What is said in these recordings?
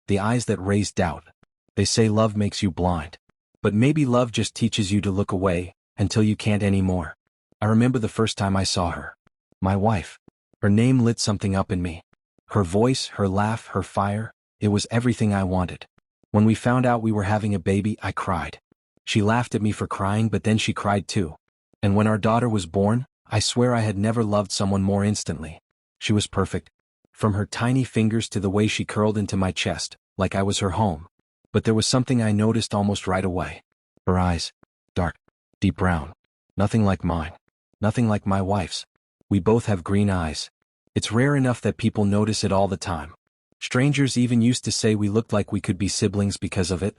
the eyes that raise doubt. They say love makes you blind. But maybe love just teaches you to look away, until you can't anymore. I remember the first time I saw her. My wife. Her name lit something up in me. Her voice, her laugh, her fire, it was everything I wanted. When we found out we were having a baby, I cried. She laughed at me for crying, but then she cried too. And when our daughter was born, I swear I had never loved someone more instantly. She was perfect. From her tiny fingers to the way she curled into my chest, like I was her home. But there was something I noticed almost right away. Her eyes. Dark. Deep brown. Nothing like mine. Nothing like my wife's. We both have green eyes. It's rare enough that people notice it all the time. Strangers even used to say we looked like we could be siblings because of it.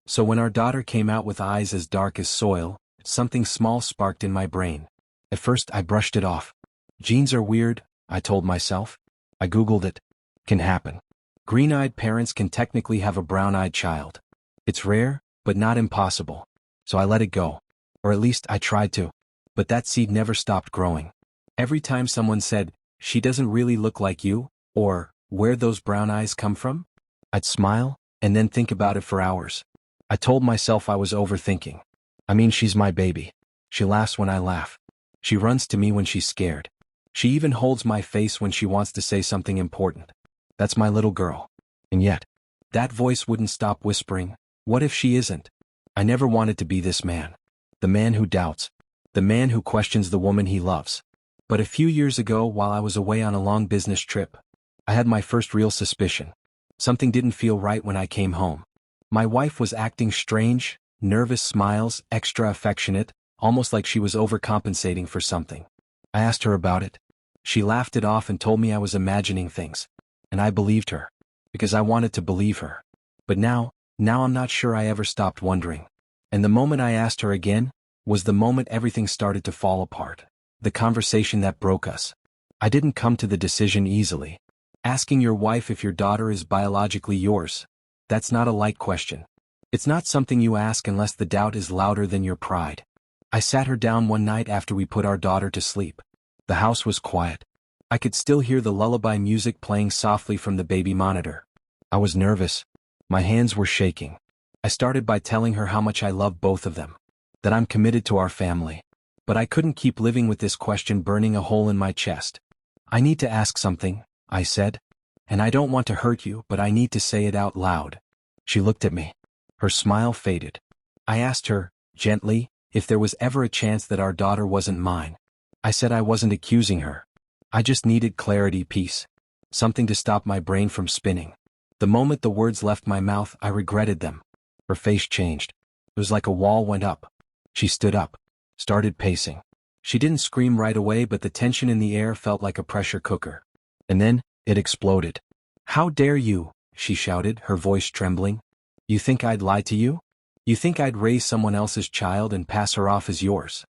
So when our daughter came out with eyes as dark as soil, something small sparked in my brain. At first I brushed it off. Genes are weird, I told myself. I googled it. Can happen. Green-eyed parents can technically have a brown-eyed child. It's rare, but not impossible. So I let it go. Or at least I tried to. But that seed never stopped growing. Every time someone said, "She doesn't really look like you," or, "Where'd those brown eyes come from?" I'd smile, and then think about it for hours. I told myself I was overthinking. I mean, she's my baby. She laughs when I laugh. She runs to me when she's scared. She even holds my face when she wants to say something important. That's my little girl. And yet, that voice wouldn't stop whispering, "What if she isn't?" I never wanted to be this man. The man who doubts. The man who questions the woman he loves. But a few years ago, while I was away on a long business trip, I had my first real suspicion. Something didn't feel right when I came home. My wife was acting strange, nervous smiles, extra affectionate, almost like she was overcompensating for something. I asked her about it. She laughed it off and told me I was imagining things. And I believed her. Because I wanted to believe her. But now I'm not sure I ever stopped wondering. And the moment I asked her again, was the moment everything started to fall apart. The conversation that broke us. I didn't come to the decision easily. Asking your wife if your daughter is biologically yours. That's not a light question. It's not something you ask unless the doubt is louder than your pride. I sat her down one night after we put our daughter to sleep. The house was quiet. I could still hear the lullaby music playing softly from the baby monitor. I was nervous. My hands were shaking. I started by telling her how much I love both of them. That I'm committed to our family. But I couldn't keep living with this question burning a hole in my chest. "I need to ask something," I said. "And I don't want to hurt you, but I need to say it out loud." She looked at me. Her smile faded. I asked her, gently, if there was ever a chance that our daughter wasn't mine. I said I wasn't accusing her. I just needed clarity, peace. Something to stop my brain from spinning. The moment the words left my mouth, I regretted them. Her face changed. It was like a wall went up. She stood up. Started pacing. She didn't scream right away, but the tension in the air felt like a pressure cooker. And then, it exploded. "How dare you?" she shouted, her voice trembling. "You think I'd lie to you? You think I'd raise someone else's child and pass her off as yours?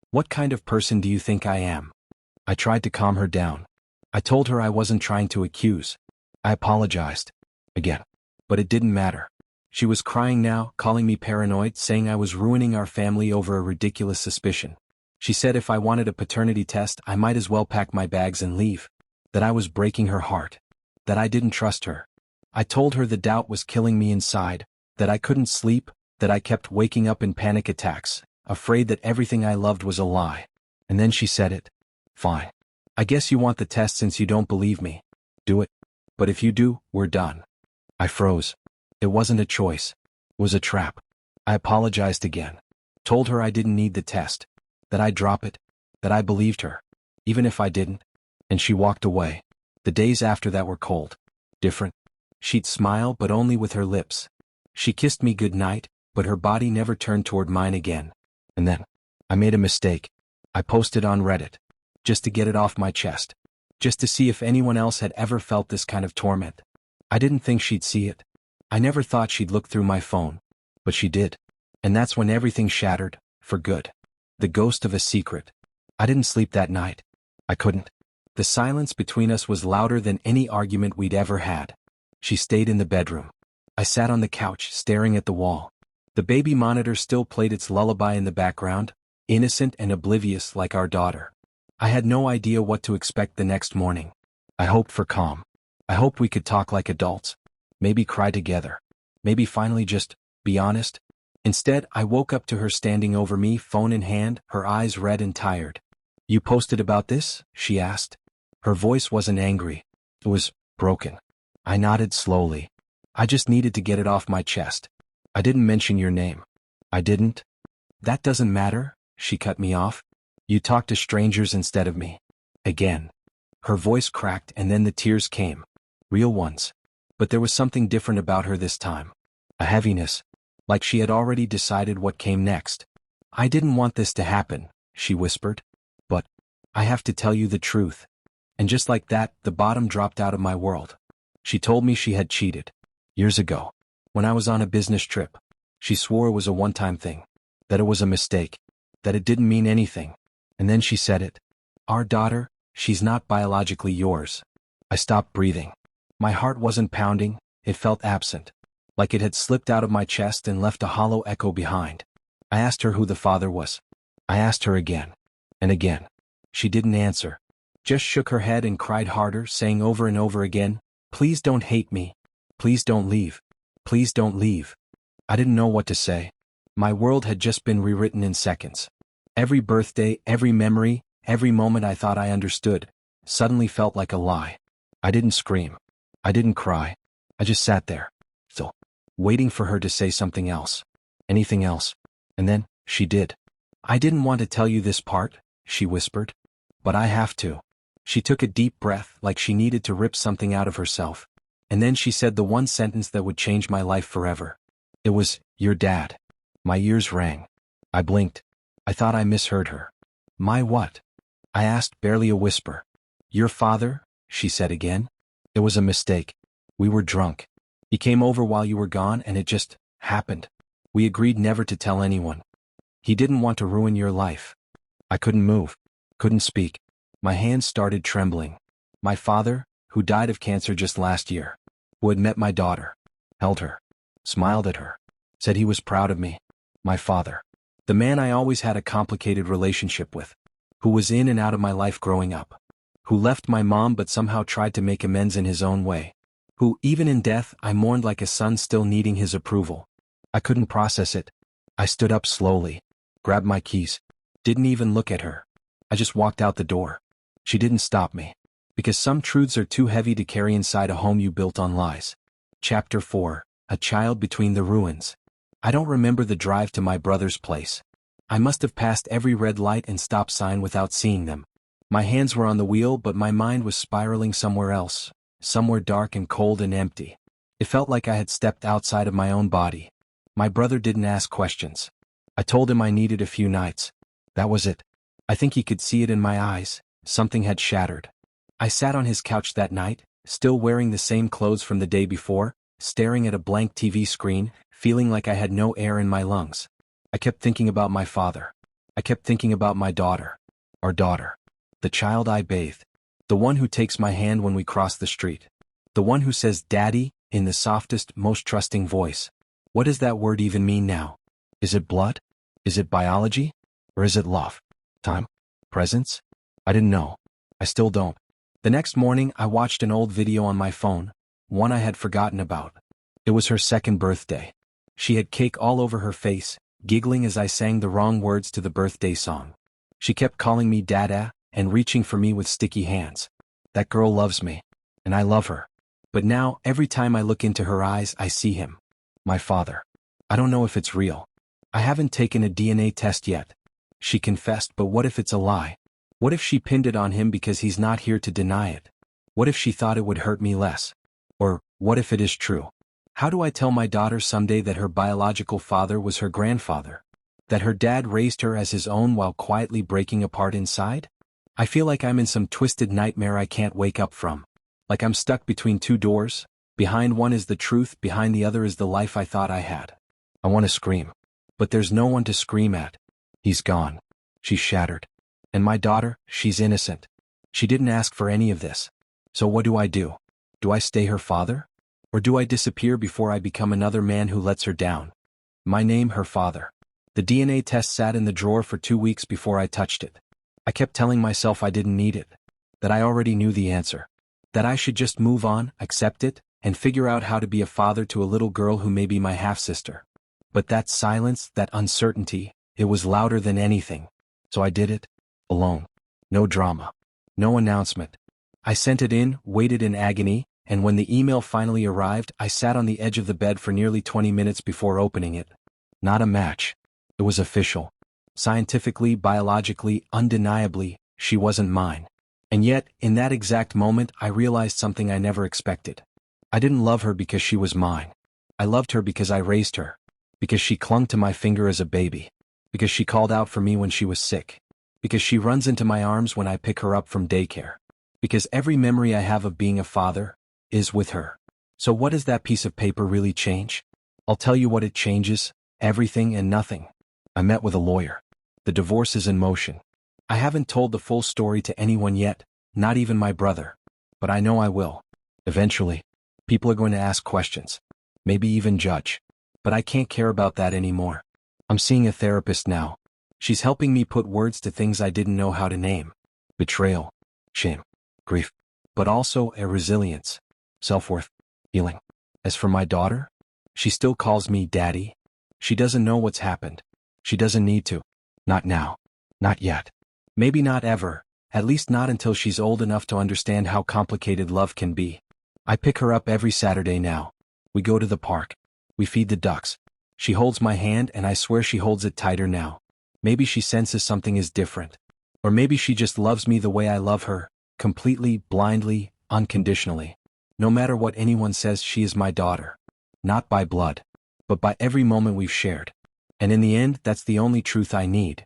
What kind of person do you think I am?" I tried to calm her down. I told her I wasn't trying to accuse. I apologized. Again. But it didn't matter. She was crying now, calling me paranoid, saying I was ruining our family over a ridiculous suspicion. She said if I wanted a paternity test, I might as well pack my bags and leave. That I was breaking her heart. That I didn't trust her. I told her the doubt was killing me inside, that I couldn't sleep, that I kept waking up in panic attacks, afraid that everything I loved was a lie. And then she said it. "Fine. I guess you want the test since you don't believe me. Do it. But if you do, we're done." I froze. It wasn't a choice. It was a trap. I apologized again. Told her I didn't need the test. That I'd drop it. That I believed her. Even if I didn't. And she walked away. The days after that were cold. Different. She'd smile, but only with her lips. She kissed me goodnight, but her body never turned toward mine again. And then, I made a mistake. I posted on Reddit. Just to get it off my chest. Just to see if anyone else had ever felt this kind of torment. I didn't think she'd see it. I never thought she'd look through my phone. But she did. And that's when everything shattered, for good. The ghost of a secret. I didn't sleep that night. I couldn't. The silence between us was louder than any argument we'd ever had. She stayed in the bedroom. I sat on the couch, staring at the wall. The baby monitor still played its lullaby in the background, innocent and oblivious like our daughter. I had no idea what to expect the next morning. I hoped for calm. I hoped we could talk like adults. Maybe cry together. Maybe finally just be honest. Instead, I woke up to her standing over me, phone in hand, her eyes red and tired. "You posted about this?" she asked. Her voice wasn't angry. It was broken. I nodded slowly. "I just needed to get it off my chest. I didn't mention your name." "I didn't?" "That doesn't matter," she cut me off. "You talk to strangers instead of me." Again. Her voice cracked and then the tears came. Real ones. But there was something different about her this time. A heaviness. Like she had already decided what came next. "I didn't want this to happen," she whispered. "But I have to tell you the truth." And just like that, the bottom dropped out of my world. She told me she had cheated. Years ago. When I was on a business trip. She swore it was a one-time thing. That it was a mistake. That it didn't mean anything. And then she said it. "Our daughter, she's not biologically yours." I stopped breathing. My heart wasn't pounding, it felt absent. Like it had slipped out of my chest and left a hollow echo behind. I asked her who the father was. I asked her again. And again. She didn't answer. Just shook her head and cried harder, saying over and over again, "Please don't hate me. Please don't leave. Please don't leave." I didn't know what to say. My world had just been rewritten in seconds. Every birthday, every memory, every moment I thought I understood, suddenly felt like a lie. I didn't scream. I didn't cry. I just sat there. Still. Waiting for her to say something else. Anything else. And then, she did. "I didn't want to tell you this part," she whispered. "But I have to." She took a deep breath like she needed to rip something out of herself. And then she said the one sentence that would change my life forever. It was, "Your dad." My ears rang. I blinked. I thought I misheard her. "My what?" I asked, barely a whisper. "Your father," she said again. "It was a mistake. We were drunk. He came over while you were gone and it just happened. We agreed never to tell anyone. He didn't want to ruin your life." I couldn't move. Couldn't speak. My hands started trembling. My father, who died of cancer just last year, who had met my daughter, held her, smiled at her, said he was proud of me. My father. The man I always had a complicated relationship with. Who was in and out of my life growing up. Who left my mom but somehow tried to make amends in his own way. Who, even in death, I mourned like a son still needing his approval. I couldn't process it. I stood up slowly. Grabbed my keys. Didn't even look at her. I just walked out the door. She didn't stop me. Because some truths are too heavy to carry inside a home you built on lies. Chapter 4. A Child Between the Ruins. I don't remember the drive to my brother's place. I must have passed every red light and stop sign without seeing them. My hands were on the wheel but my mind was spiraling somewhere else. Somewhere dark and cold and empty. It felt like I had stepped outside of my own body. My brother didn't ask questions. I told him I needed a few nights. That was it. I think he could see it in my eyes. Something had shattered. I sat on his couch that night, still wearing the same clothes from the day before, staring at a blank TV screen, feeling like I had no air in my lungs. I kept thinking about my father. I kept thinking about my daughter. Our daughter. The child I bathed. The one who takes my hand when we cross the street. The one who says "Daddy" in the softest, most trusting voice. What does that word even mean now? Is it blood? Is it biology? Or is it love? Time? Presence? I didn't know. I still don't. The next morning I watched an old video on my phone, one I had forgotten about. It was her second birthday. She had cake all over her face, giggling as I sang the wrong words to the birthday song. She kept calling me Dada, and reaching for me with sticky hands. That girl loves me. And I love her. But now, every time I look into her eyes, I see him. My father. I don't know if it's real. I haven't taken a DNA test yet. She confessed, but what if it's a lie? What if she pinned it on him because he's not here to deny it? What if she thought it would hurt me less? Or, what if it is true? How do I tell my daughter someday that her biological father was her grandfather? That her dad raised her as his own while quietly breaking apart inside? I feel like I'm in some twisted nightmare I can't wake up from. Like I'm stuck between two doors. Behind one is the truth, behind the other is the life I thought I had. I want to scream. But there's no one to scream at. He's gone. She's shattered. And my daughter, she's innocent. She didn't ask for any of this. So what do? Do I stay her father? Or do I disappear before I become another man who lets her down? My name, her father. The DNA test sat in the drawer for 2 weeks before I touched it. I kept telling myself I didn't need it. That I already knew the answer. That I should just move on, accept it, and figure out how to be a father to a little girl who may be my half-sister. But that silence, that uncertainty, it was louder than anything. So I did it. Alone. No drama. No announcement. I sent it in, waited in agony, and when the email finally arrived, I sat on the edge of the bed for nearly 20 minutes before opening it. Not a match. It was official. Scientifically, biologically, undeniably, she wasn't mine. And yet, in that exact moment, I realized something I never expected. I didn't love her because she was mine. I loved her because I raised her. Because she clung to my finger as a baby. Because she called out for me when she was sick. Because she runs into my arms when I pick her up from daycare. Because every memory I have of being a father is with her. So what does that piece of paper really change? I'll tell you what it changes: everything and nothing. I met with a lawyer. The divorce is in motion. I haven't told the full story to anyone yet, not even my brother. But I know I will. Eventually. People are going to ask questions. Maybe even judge. But I can't care about that anymore. I'm seeing a therapist now. She's helping me put words to things I didn't know how to name. Betrayal. Shame. Grief. But also a resilience. Self-worth. Healing. As for my daughter, she still calls me Daddy. She doesn't know what's happened. She doesn't need to. Not now. Not yet. Maybe not ever, at least not until she's old enough to understand how complicated love can be. I pick her up every Saturday now. We go to the park. We feed the ducks. She holds my hand and I swear she holds it tighter now. Maybe she senses something is different. Or maybe she just loves me the way I love her, completely, blindly, unconditionally. No matter what anyone says, she is my daughter. Not by blood, but by every moment we've shared. And in the end, that's the only truth I need.